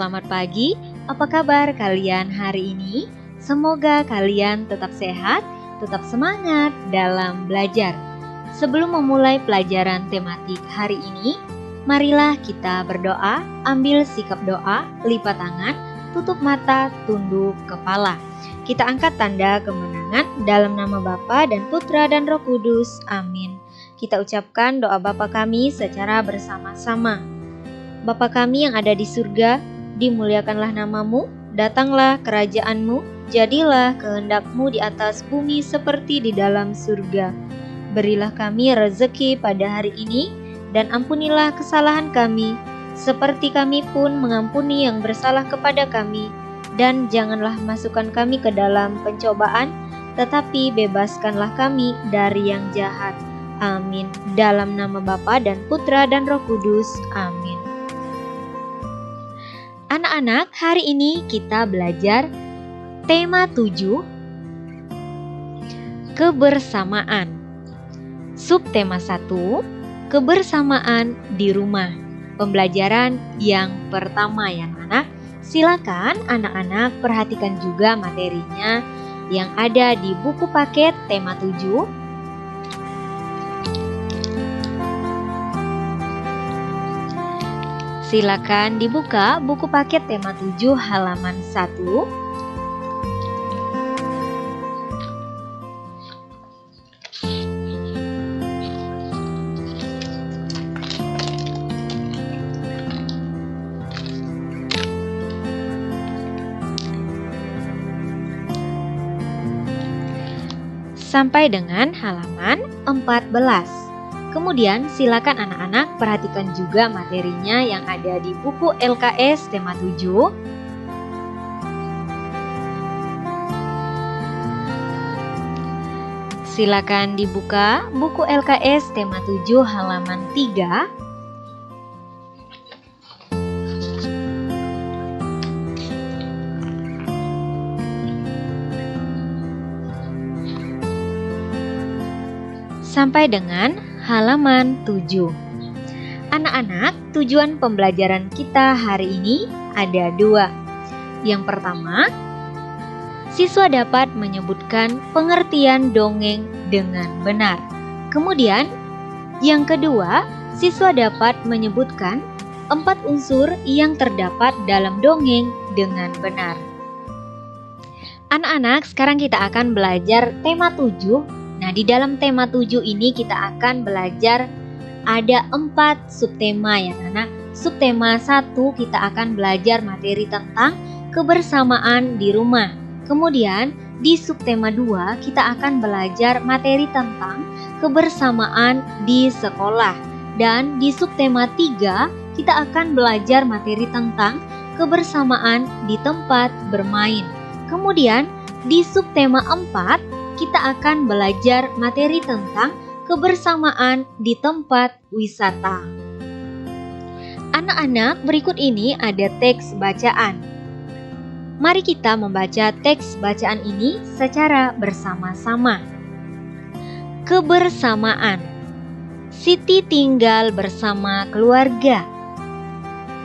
selamat pagi. Apa kabar kalian hari ini? Semoga kalian tetap sehat, tetap semangat dalam belajar. Sebelum memulai pelajaran tematik hari ini, marilah kita berdoa, ambil sikap doa, lipat tangan, tutup mata, tunduk kepala. Kita angkat tanda kemenangan dalam nama Bapa dan Putra dan Roh Kudus. Amin. Kita ucapkan doa Bapa kami secara bersama-sama. Bapa kami yang ada di surga, dimuliakanlah namamu, datanglah kerajaanmu, jadilah kehendak-Mu di atas bumi seperti di dalam surga. Berilah kami rezeki pada hari ini, dan ampunilah kesalahan kami, seperti kami pun mengampuni yang bersalah kepada kami. Dan janganlah masukkan kami ke dalam pencobaan, tetapi bebaskanlah kami dari yang jahat. Amin. Dalam nama Bapa dan Putra dan Roh Kudus. Amin. Anak-anak, hari ini kita belajar tema 7, kebersamaan. Subtema 1, kebersamaan di rumah. Pembelajaran yang pertama ya anak-anak. Silakan anak-anak perhatikan juga materinya yang ada di buku paket tema 7. Silakan dibuka buku paket tema 7 halaman 1. Sampai dengan halaman 14. Kemudian silakan anak-anak perhatikan juga materinya yang ada di buku LKS tema 7. Silakan dibuka buku LKS tema 7 halaman 3. Sampai dengan halaman 7. Anak-anak, tujuan pembelajaran kita hari ini ada 2. Yang pertama, siswa dapat menyebutkan pengertian dongeng dengan benar. Kemudian, yang kedua, siswa dapat menyebutkan 4 unsur yang terdapat dalam dongeng dengan benar. Anak-anak, sekarang kita akan belajar tema 7. Nah, di dalam tema 7 ini kita akan belajar ada 4 subtema ya anak. Subtema 1 kita akan belajar materi tentang kebersamaan di rumah. Kemudian di subtema 2 kita akan belajar materi tentang kebersamaan di sekolah. Dan di subtema 3 kita akan belajar materi tentang kebersamaan di tempat bermain. Kemudian di subtema 4 kita akan belajar materi tentang kebersamaan di tempat wisata. Anak-anak, berikut ini ada teks bacaan. Mari kita membaca teks bacaan ini secara bersama-sama. Kebersamaan. Siti tinggal bersama keluarga.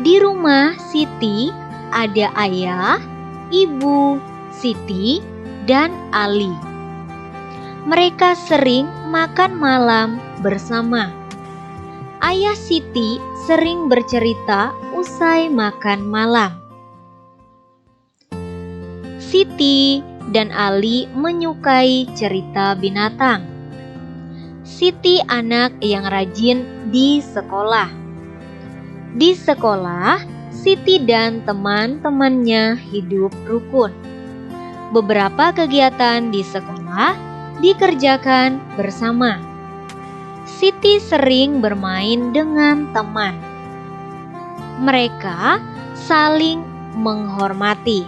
Di rumah Siti ada ayah, ibu, Siti, dan Ali. Mereka sering makan malam bersama. Ayah Siti sering bercerita usai makan malam. Siti dan Ali menyukai cerita binatang. Siti anak yang rajin di sekolah. Di sekolah, Siti dan teman-temannya hidup rukun. Beberapa kegiatan di sekolah dikerjakan bersama. Siti sering bermain dengan teman. Mereka saling menghormati.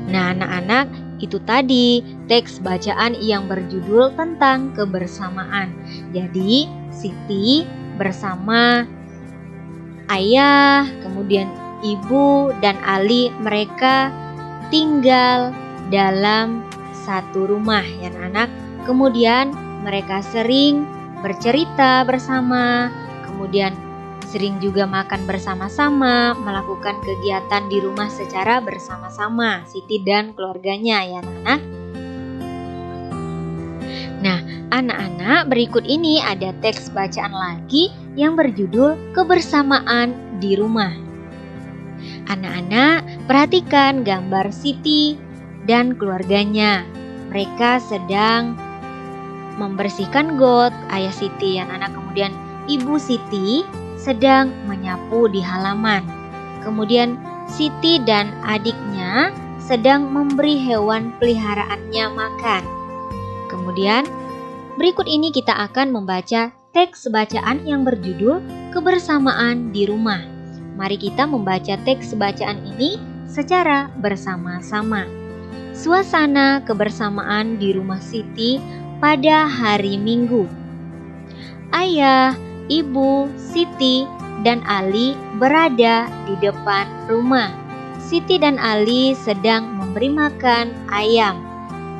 Nah, anak-anak, itu tadi teks bacaan yang berjudul tentang kebersamaan. Jadi, Siti bersama ayah, kemudian ibu dan Ali, mereka tinggal dalam satu rumah ya anak. Kemudian mereka sering bercerita bersama, kemudian sering juga makan bersama-sama, melakukan kegiatan di rumah secara bersama-sama, Siti dan keluarganya ya anak. Nah, anak-anak, berikut ini ada teks bacaan lagi yang berjudul Kebersamaan di Rumah. Anak-anak, perhatikan gambar Siti dan keluarganya. Mereka sedang membersihkan got ayah Siti ya anak. Kemudian ibu Siti sedang menyapu di halaman. Kemudian Siti dan adiknya sedang memberi hewan peliharaannya makan. Kemudian berikut ini kita akan membaca teks bacaan yang berjudul Kebersamaan di Rumah. Mari kita membaca teks bacaan ini secara bersama-sama. Suasana kebersamaan di rumah Siti pada hari Minggu. Ayah, ibu, Siti, dan Ali berada di depan rumah. Siti dan Ali sedang memberi makan ayam.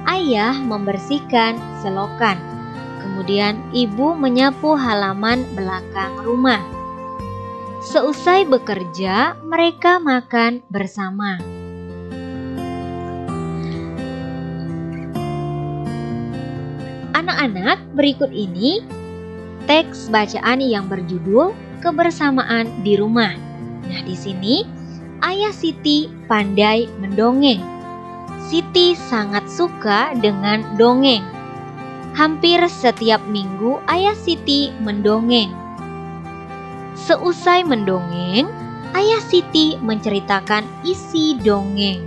Ayah membersihkan selokan. Kemudian ibu menyapu halaman belakang rumah. Seusai bekerja, mereka makan bersama. Anak-anak, berikut ini teks bacaan yang berjudul Kebersamaan di Rumah. Nah, di sini ayah Siti pandai mendongeng. Siti sangat suka dengan dongeng. Hampir setiap minggu ayah Siti mendongeng. Seusai mendongeng, ayah Siti menceritakan isi dongeng.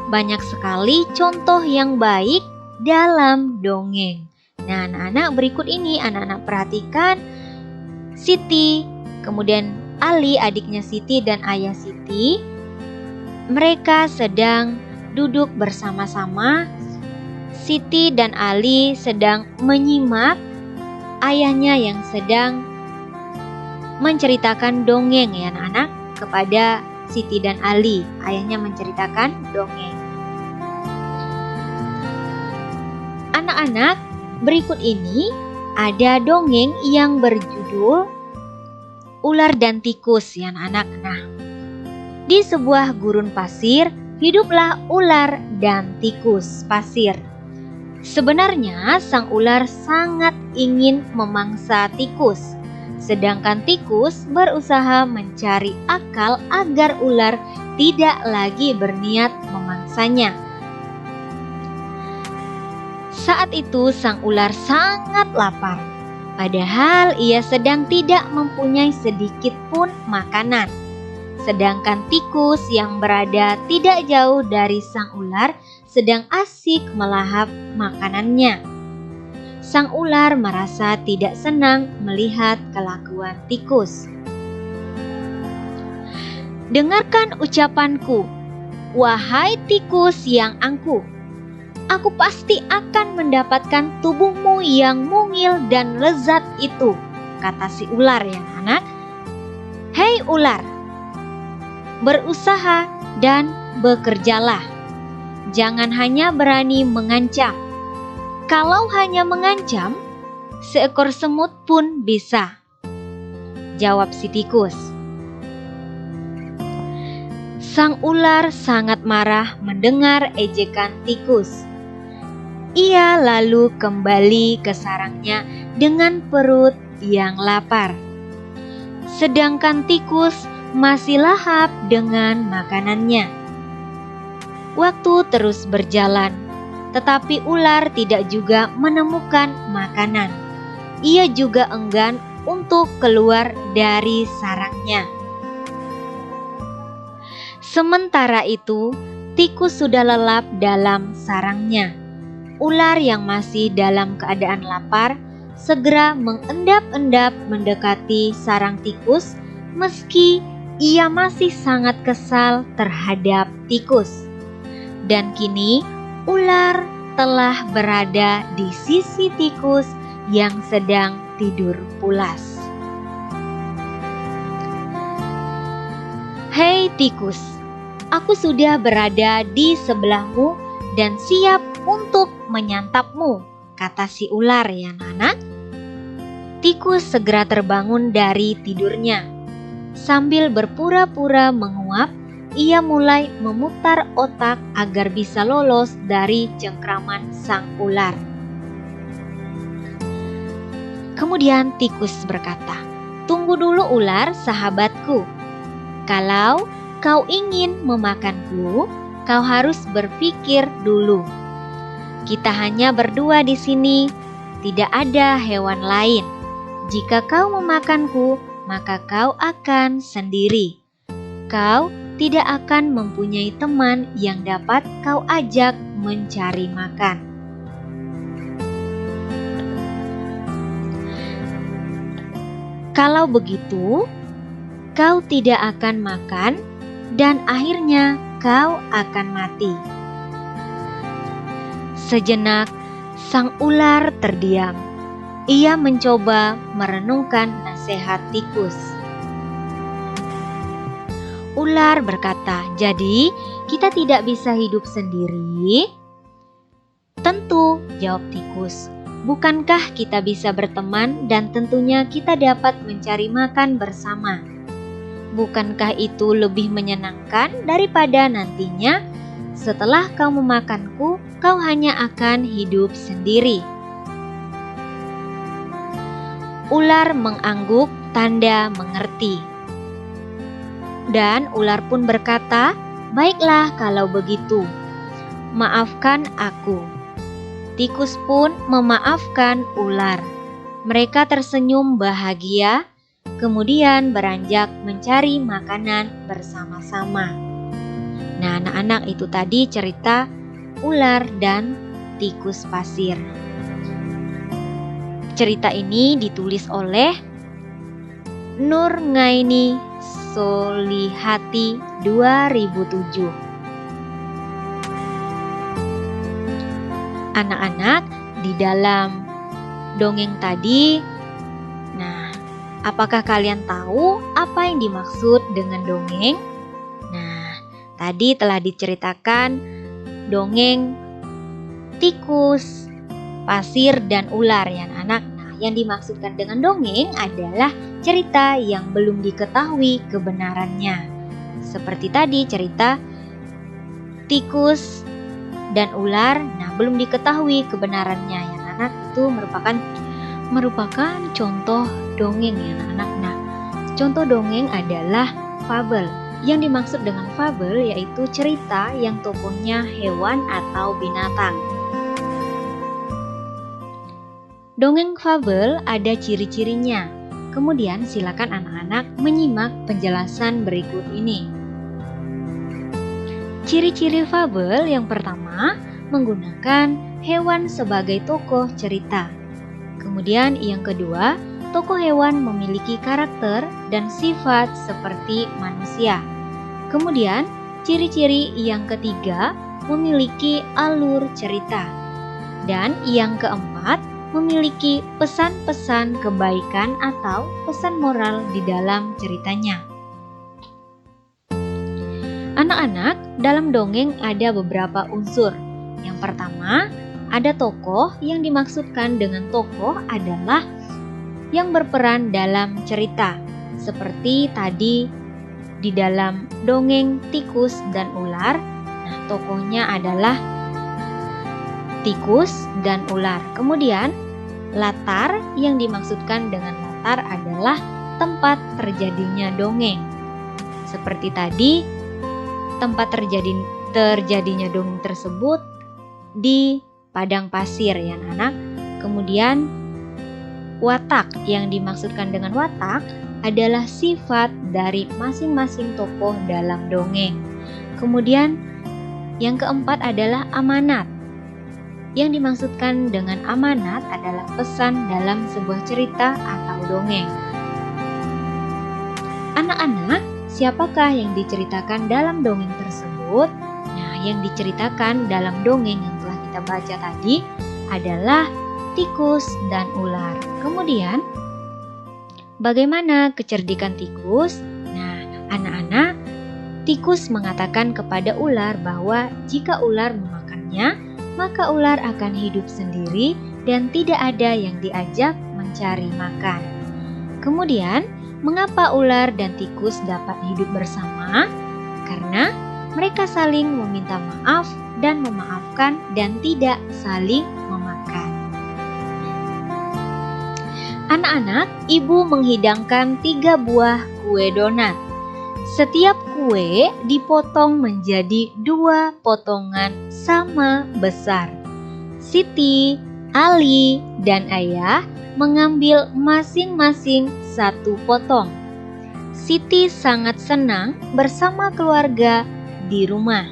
Banyak sekali contoh yang baik dalam dongeng. Nah, anak-anak, berikut ini anak-anak perhatikan Siti, kemudian Ali adiknya Siti dan ayah Siti. Mereka sedang duduk bersama-sama. Siti dan Ali sedang menyimak ayahnya yang sedang menceritakan dongeng ya anak-anak kepada Siti dan Ali. Ayahnya menceritakan dongeng. Anak-anak, berikut ini ada dongeng yang berjudul Ular dan Tikus ya anak-anak. Nah, di sebuah gurun pasir hiduplah ular dan tikus pasir. Sebenarnya sang ular sangat ingin memangsa tikus, sedangkan tikus berusaha mencari akal agar ular tidak lagi berniat memangsanya. Saat itu sang ular sangat lapar, padahal ia sedang tidak mempunyai sedikit pun makanan. Sedangkan tikus yang berada tidak jauh dari sang ular sedang asik melahap makanannya. Sang ular merasa tidak senang melihat kelakuan tikus. "Dengarkan ucapanku, wahai tikus yang angkuh. Aku pasti akan mendapatkan tubuhmu yang mungil dan lezat itu," kata si ular ya anak. "Hei ular, berusaha dan bekerjalah. Jangan hanya berani mengancam. Kalau hanya mengancam, seekor semut pun bisa," jawab si tikus. Sang ular sangat marah mendengar ejekan tikus. Ia lalu kembali ke sarangnya dengan perut yang lapar. Sedangkan tikus masih lahap dengan makanannya. Waktu terus berjalan, tetapi ular tidak juga menemukan makanan. Ia juga enggan untuk keluar dari sarangnya. Sementara itu, tikus sudah lelap dalam sarangnya. Ular yang masih dalam keadaan lapar segera mengendap-endap mendekati sarang tikus meski ia masih sangat kesal terhadap tikus. Dan kini ular telah berada di sisi tikus yang sedang tidur pulas. "Hei tikus, aku sudah berada di sebelahmu dan siap untuk menyantapmu, kata si ular ya anak. Tikus segera terbangun dari tidurnya. Sambil berpura-pura menguap, ia mulai memutar otak agar bisa lolos dari cengkraman sang ular. Kemudian tikus berkata, "Tunggu dulu ular sahabatku. Kalau kau ingin memakanku, kau harus berpikir dulu. Kita hanya berdua di sini, tidak ada hewan lain. Jika kau memakanku, maka kau akan sendiri. Kau tidak akan mempunyai teman yang dapat kau ajak mencari makan." Kalau begitu, kau tidak akan makan dan akhirnya kau akan mati. Sejenak, sang ular terdiam. Ia mencoba merenungkan nasihat tikus. Ular berkata, "Jadi kita tidak bisa hidup sendiri?" "Tentu," jawab tikus. "Bukankah kita bisa berteman dan tentunya kita dapat mencari makan bersama? Bukankah itu lebih menyenangkan daripada nantinya setelah kau memakanku, kau hanya akan hidup sendiri?" Ular mengangguk tanda mengerti. Dan ular pun berkata, "Baiklah kalau begitu. Maafkan aku." Tikus pun memaafkan ular. Mereka tersenyum bahagia, kemudian beranjak mencari makanan bersama-sama. Nah, anak-anak, itu tadi cerita ular dan tikus pasir. Cerita ini ditulis oleh Nurgaini Solihati 2007. Anak-anak, di dalam dongeng tadi, nah, apakah kalian tahu apa yang dimaksud dengan dongeng? Nah, tadi telah diceritakan dongeng tikus, pasir, dan ular ya anak. Nah, yang dimaksudkan dengan dongeng adalah cerita yang belum diketahui kebenarannya. Seperti tadi cerita tikus dan ular, nah belum diketahui kebenarannya ya anak. Itu merupakan contoh dongeng ya anak. Nah, contoh dongeng adalah fabel. Yang dimaksud dengan fabel yaitu cerita yang tokohnya hewan atau binatang. Dongeng fabel ada ciri-cirinya. Kemudian silakan anak-anak menyimak penjelasan berikut ini. Ciri-ciri fabel yang pertama, menggunakan hewan sebagai tokoh cerita. Kemudian yang kedua, tokoh hewan memiliki karakter dan sifat seperti manusia. Kemudian, ciri-ciri yang ketiga, memiliki alur cerita. Dan yang keempat, memiliki pesan-pesan kebaikan atau pesan moral di dalam ceritanya. Anak-anak, dalam dongeng ada beberapa unsur. Yang pertama, ada tokoh. Yang dimaksudkan dengan tokoh adalah yang berperan dalam cerita. Seperti tadi di dalam dongeng tikus dan ular. Nah, tokohnya adalah tikus dan ular. Kemudian, latar. Yang dimaksudkan dengan latar adalah tempat terjadinya dongeng. Seperti tadi, tempat terjadinya dongeng tersebut di padang pasir ya anak. Kemudian watak, yang dimaksudkan dengan watak adalah sifat dari masing-masing tokoh dalam dongeng. Kemudian yang keempat adalah amanat. Yang dimaksudkan dengan amanat adalah pesan dalam sebuah cerita atau dongeng. Anak-anak, siapakah yang diceritakan dalam dongeng tersebut? Nah, yang diceritakan dalam dongeng yang telah kita baca tadi adalah tikus dan ular. Kemudian, bagaimana kecerdikan tikus? Nah, anak-anak, tikus mengatakan kepada ular bahwa jika ular memakannya, maka ular akan hidup sendiri dan tidak ada yang diajak mencari makan. Kemudian, mengapa ular dan tikus dapat hidup bersama? Karena mereka saling meminta maaf dan memaafkan dan tidak saling memakan. Anak-anak, ibu menghidangkan 3 buah kue donat. Setiap kue dipotong menjadi 2 potongan sama besar. Siti, Ali, dan Ayah mengambil masing-masing 1 potong. Siti sangat senang bersama keluarga di rumah.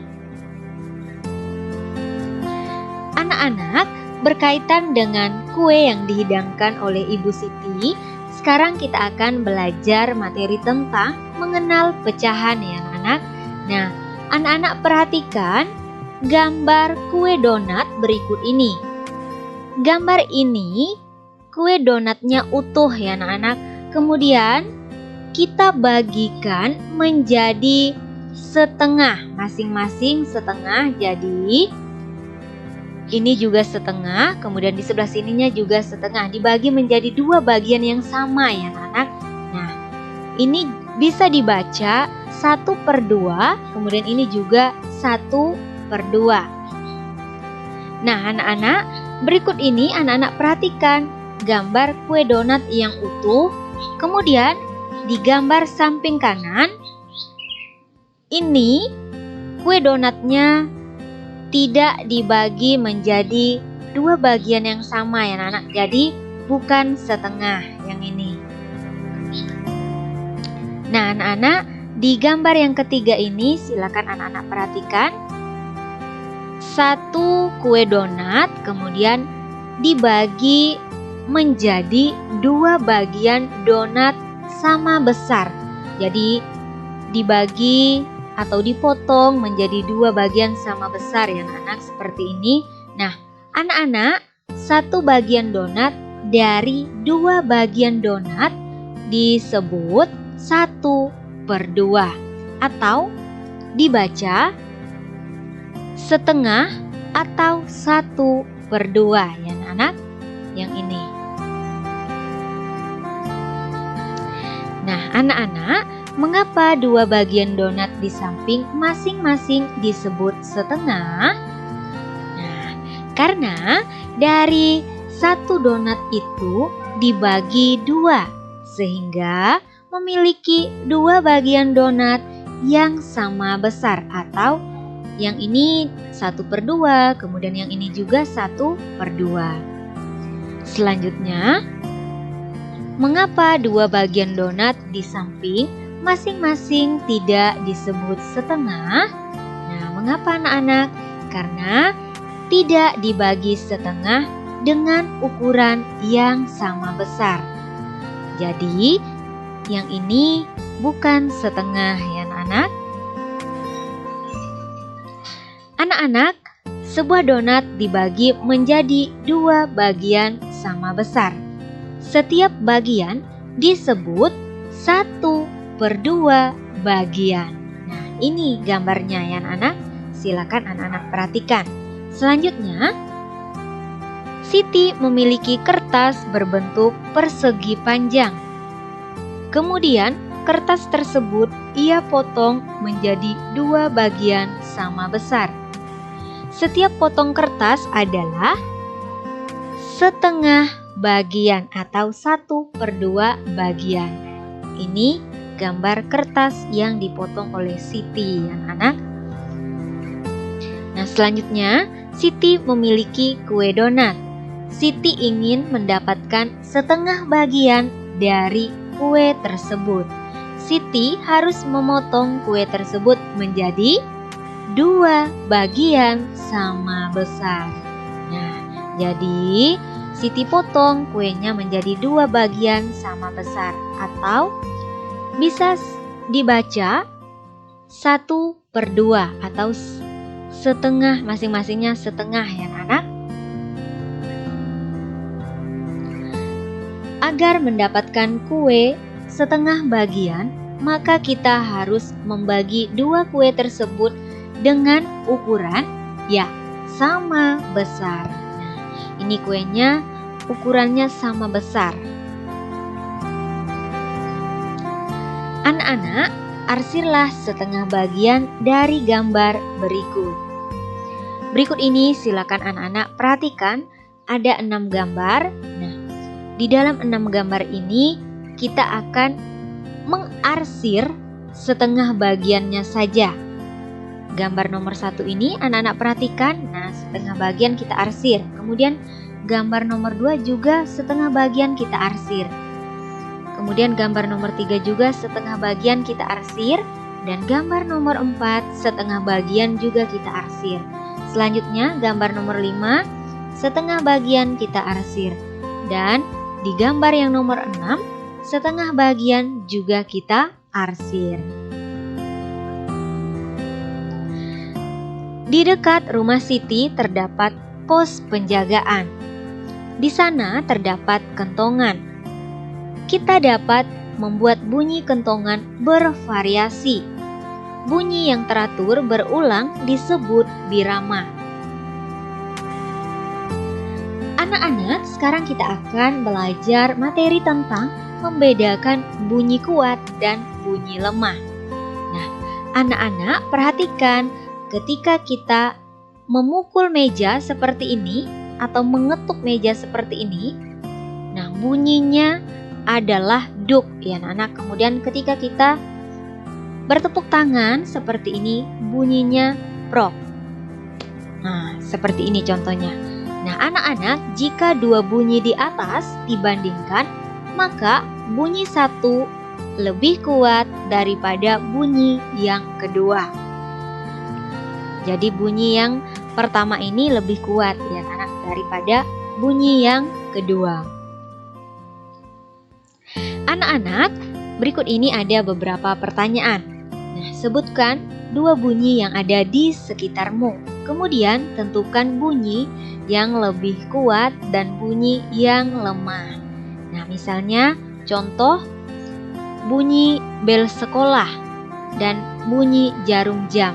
Anak-anak, berkaitan dengan kue yang dihidangkan oleh Ibu Siti, sekarang kita akan belajar materi tentang mengenal pecahan ya anak-anak. Nah, anak-anak perhatikan gambar kue donat berikut ini. Gambar ini kue donatnya utuh ya anak-anak. Kemudian kita bagikan menjadi setengah, masing-masing setengah. Jadi ini juga setengah, kemudian di sebelah sininya juga setengah. Dibagi menjadi 2 bagian yang sama ya anak-anak. Nah, ini bisa dibaca 1/2, kemudian ini juga 1/2. Nah anak-anak, berikut ini anak-anak perhatikan gambar kue donat yang utuh. Kemudian di gambar samping kanan, ini kue donatnya tidak dibagi menjadi 2 bagian yang sama ya anak-anak. Jadi bukan setengah yang ini. Nah anak-anak, di gambar yang ketiga ini silakan anak-anak perhatikan. 1 kue donat kemudian dibagi menjadi 2 bagian donat sama besar. Jadi dibagi atau dipotong menjadi 2 bagian sama besar ya anak-anak, seperti ini. Nah anak-anak, 1 bagian donat dari 2 bagian donat disebut 1/2 atau dibaca setengah atau 1/2 ya anak-anak, yang ini. Nah anak-anak, mengapa 2 bagian donat di samping masing-masing disebut setengah? Nah, karena dari 1 donat itu dibagi 2, sehingga memiliki 2 bagian donat yang sama besar, atau yang ini 1/2, kemudian yang ini juga 1/2. Selanjutnya, mengapa 2 bagian donat di samping masing-masing tidak disebut setengah? Nah, mengapa anak-anak? Karena tidak dibagi setengah dengan ukuran yang sama besar. Jadi, yang ini bukan setengah ya anak-anak. Anak-anak, sebuah donat dibagi menjadi 2 bagian sama besar. Setiap bagian disebut 1/2 bagian. Nah, ini gambarnya ya anak-anak. Silakan anak-anak perhatikan. Selanjutnya, Siti memiliki kertas berbentuk persegi panjang. Kemudian, kertas tersebut ia potong menjadi 2 bagian sama besar. Setiap potong kertas adalah setengah bagian atau 1/2 bagian. Ini gambar kertas yang dipotong oleh Siti ya anak. Nah selanjutnya, Siti memiliki kue donat. Siti ingin mendapatkan setengah bagian dari kue tersebut. Siti harus memotong kue tersebut menjadi 2 bagian sama besar. Nah, jadi Siti potong kuenya menjadi 2 bagian sama besar, atau bisa dibaca 1/2 atau setengah, masing-masingnya setengah ya anak. Agar mendapatkan kue setengah bagian, maka kita harus membagi 2 kue tersebut dengan ukuran ya sama besar. Nah, ini kuenya ukurannya sama besar. Anak-anak, arsirlah setengah bagian dari gambar berikut. Berikut ini silakan anak-anak perhatikan, ada 6 gambar. Nah, di dalam 6 gambar ini kita akan mengarsir setengah bagiannya saja. Gambar nomor 1 ini anak-anak perhatikan, nah setengah bagian kita arsir. Kemudian gambar nomor 2 juga setengah bagian kita arsir. Kemudian gambar nomor 3 juga setengah bagian kita arsir. Dan gambar nomor 4 setengah bagian juga kita arsir. Selanjutnya gambar nomor 5 setengah bagian kita arsir. Dan di gambar yang nomor 6 setengah bagian juga kita arsir. Di dekat rumah Siti terdapat pos penjagaan. Di sana terdapat kentongan. Kita dapat membuat bunyi kentongan bervariasi. Bunyi yang teratur berulang disebut birama. Anak-anak, sekarang kita akan belajar materi tentang membedakan bunyi kuat dan bunyi lemah. Nah, anak-anak perhatikan ketika kita memukul meja seperti ini atau mengetuk meja seperti ini, nah bunyinya adalah duk ya anak-anak. Kemudian ketika kita bertepuk tangan seperti ini, bunyinya prok. Nah, seperti ini contohnya. Nah, anak-anak, jika dua bunyi di atas dibandingkan, maka bunyi satu lebih kuat daripada bunyi yang kedua. Jadi bunyi yang pertama ini lebih kuat ya anak daripada bunyi yang kedua. Anak-anak, berikut ini ada beberapa pertanyaan. Nah, sebutkan dua bunyi yang ada di sekitarmu. Kemudian tentukan bunyi yang lebih kuat dan bunyi yang lemah. Nah, misalnya contoh bunyi bel sekolah dan bunyi jarum jam.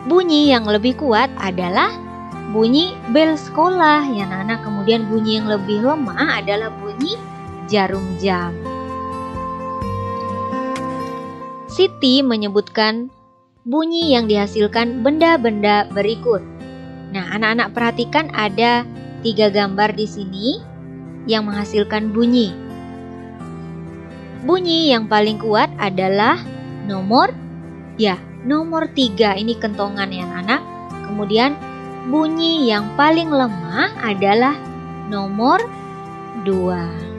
Bunyi yang lebih kuat adalah bunyi bel sekolah ya anak-anak. Kemudian bunyi yang lebih lemah adalah bunyi jarum jam. Siti menyebutkan bunyi yang dihasilkan benda-benda berikut. Nah, anak-anak perhatikan ada 3 gambar di sini yang menghasilkan bunyi. Bunyi yang paling kuat adalah nomor 3. Ini kentongan ya anak-anak. Kemudian bunyi yang paling lemah adalah nomor 2.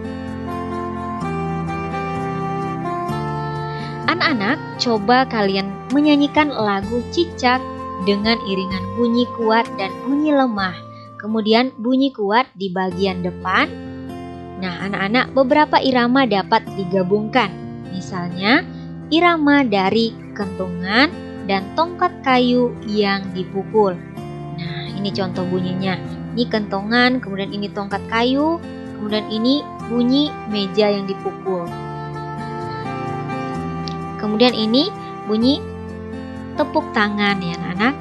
Anak-anak, coba kalian menyanyikan lagu Cicak dengan iringan bunyi kuat dan bunyi lemah. Kemudian bunyi kuat di bagian depan. Nah, anak-anak, beberapa irama dapat digabungkan. Misalnya, irama dari kentongan dan tongkat kayu yang dipukul. Nah, ini contoh bunyinya. Ini kentongan, kemudian ini tongkat kayu, kemudian ini bunyi meja yang dipukul. Kemudian ini bunyi tepuk tangan ya anak-anak.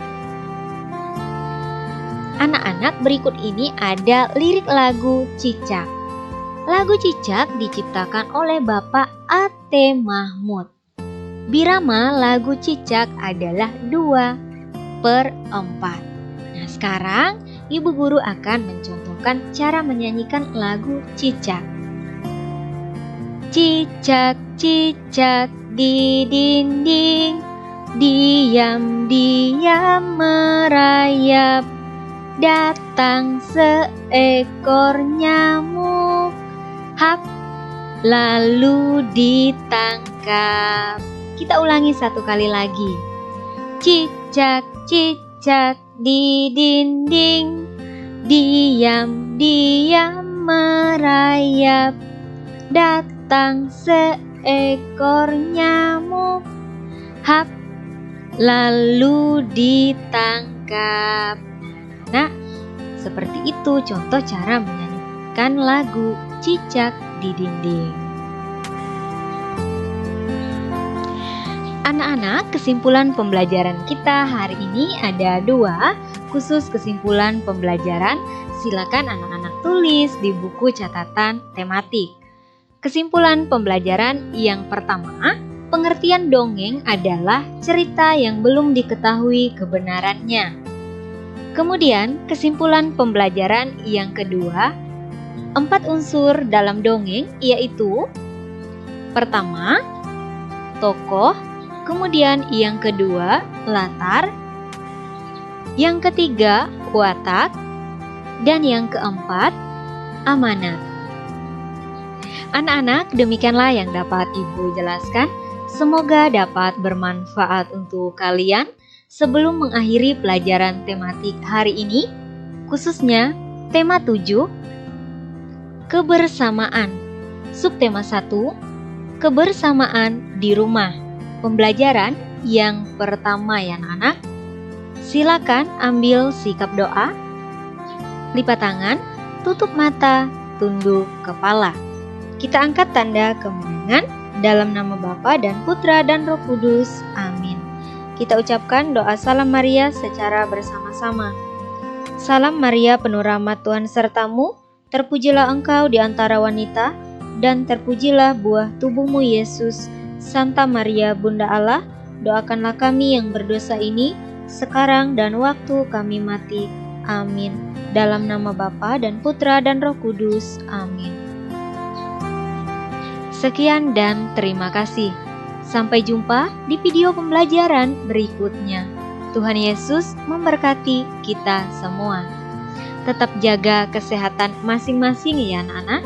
Anak-anak, berikut ini ada lirik lagu Cicak. Lagu Cicak diciptakan oleh Bapak A.T. Mahmud. Birama lagu Cicak adalah 2/4. Nah, sekarang Ibu Guru akan mencontohkan cara menyanyikan lagu Cicak. Cicak, cicak di dinding, diam-diam merayap, datang seekor nyamuk, hap, lalu ditangkap. Kita ulangi satu kali lagi. Cicak, cicak di dinding, diam-diam merayap, datang seekor nyamuk, hap, lalu ditangkap. Nah, seperti itu contoh cara menyanyikan lagu Cicak di dinding. Anak-anak, kesimpulan pembelajaran kita hari ini ada 2. khusus kesimpulan pembelajaran, silakan anak-anak tulis di buku catatan tematik. Kesimpulan pembelajaran yang pertama, pengertian dongeng adalah cerita yang belum diketahui kebenarannya. Kemudian, kesimpulan pembelajaran yang kedua, 4 unsur dalam dongeng yaitu pertama, tokoh, kemudian yang kedua, latar, yang ketiga, watak, dan yang keempat, amanat. Anak-anak, demikianlah yang dapat Ibu jelaskan. Semoga dapat bermanfaat untuk kalian. Sebelum mengakhiri pelajaran tematik hari ini, khususnya tema 7, kebersamaan. Subtema 1, kebersamaan di rumah. Pembelajaran yang pertama ya anak-anak. Silakan ambil sikap doa, lipat tangan, tutup mata, tunduk kepala. Kita angkat tanda kemenangan dalam nama Bapa dan Putra dan Roh Kudus. Amin. Kita ucapkan doa Salam Maria secara bersama-sama. Salam Maria, penuh rahmat, Tuhan sertamu, terpujilah engkau di antara wanita, dan terpujilah buah tubuhmu Yesus. Santa Maria, Bunda Allah, doakanlah kami yang berdosa ini, sekarang dan waktu kami mati. Amin. Dalam nama Bapa dan Putra dan Roh Kudus. Amin. Sekian dan terima kasih. Sampai jumpa di video pembelajaran berikutnya. Tuhan Yesus memberkati kita semua. Tetap jaga kesehatan masing-masing ya anak-anak.